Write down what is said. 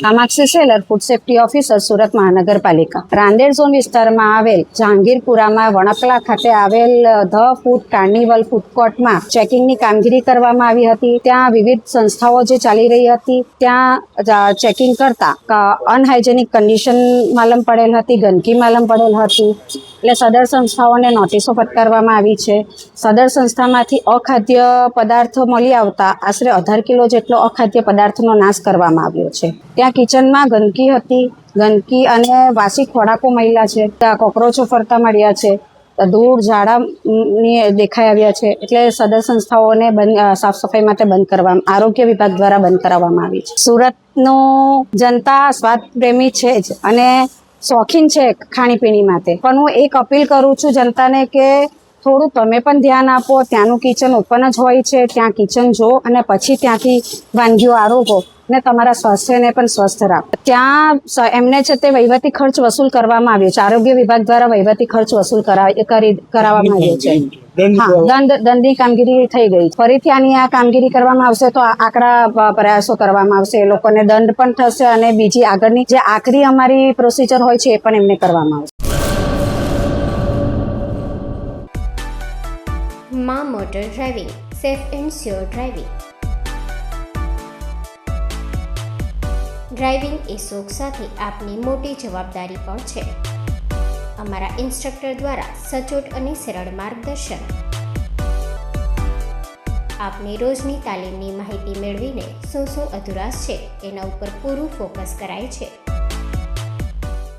Kamakshi seller, food safety officer, Surat મહાનગરપાલિકા. Rander zone વિસ્તારમાં આવેલ જહાંગીરપુરામાં વણકલા ખાતે આવેલ ધ ફૂડ કાર્નિવલ ફૂડ કોર્ટમાં ચેકિંગની કામગીરી કરવામાં આવી હતી. ત્યાં વિવિધ સંસ્થાઓ જે ચાલી રહી હતી ત્યાં ચેકિંગ કરતા અનહાઇજેનિક કન્ડિશન માલમ પડેલ હતી, ગંદકી માલમ પડેલ હતી. એટલે સદર સંસ્થાઓને નોટિસો ફટકારવામાં આવી છે. સદર સંસ્થામાંથી અખાદ્ય પદાર્થો મળી આવતા આશરે 18 કિલો જેટલો અખાદ્ય પદાર્થનો નાશ કરવામાં આવ્યો છે. ત્યાં કિચનમાં ગંદકી અને વાસી ખોરાકો મળ્યા છે. ત્યાં કોકરોચો ફરતા મળ્યા છે. ધૂળ ઝાડાની દેખાઈ આવ્યા છે. એટલે સદર સંસ્થાઓને સાફ સફાઈ માટે બંધ કરવામાં, આરોગ્ય વિભાગ દ્વારા બંધ કરાવવામાં આવી છે. સુરતનું જનતા સ્વાદ પ્રેમી છે જ અને શોખીન છે ખાણીપીણી માટે. પણ હું એક અપીલ કરું છું જનતાને કે થોડું તમે પણ ધ્યાન આપો. ત્યાંનું કિચન ઓપન જ હોય છે, ત્યાં કિચન જો અને પછી ત્યાંથી વાનગીઓ આરોગો ને તમારા સ્વાસ્થ્યને પણ સ્વસ્થ રાખો. ત્યાં એમને છે તે વહીવટી ખર્ચ વસૂલ કરવામાં આવ્યો છે. આરોગ્ય વિભાગ દ્વારા વહીવટી ખર્ચ વસૂલ કરાવવામાં આવ્યો છે. હા, દંડની કામગીરી થઈ ગઈ. ફરીથી આની આ કામગીરી કરવામાં આવશે તો આકરા પ્રયાસો કરવામાં આવશે. એ લોકોને દંડ પણ થશે અને બીજી આગળની જે આખરી અમારી પ્રોસિજર હોય છે એ પણ એમને કરવામાં આવશે. માં motor driving, safe and sure driving. Driving એ શોખ સાથે આપની મોટી જવાબદારી પણ છે. અમારા ઇન્સ્ટ્રક્ટર દ્વારા સચોટ અને સરળ માર્ગદર્શન. આપની રોજની તાલીમની માહિતી મેળવીને શું અધુરાશ છે એના ઉપર પૂરું ફોકસ કરાય છે.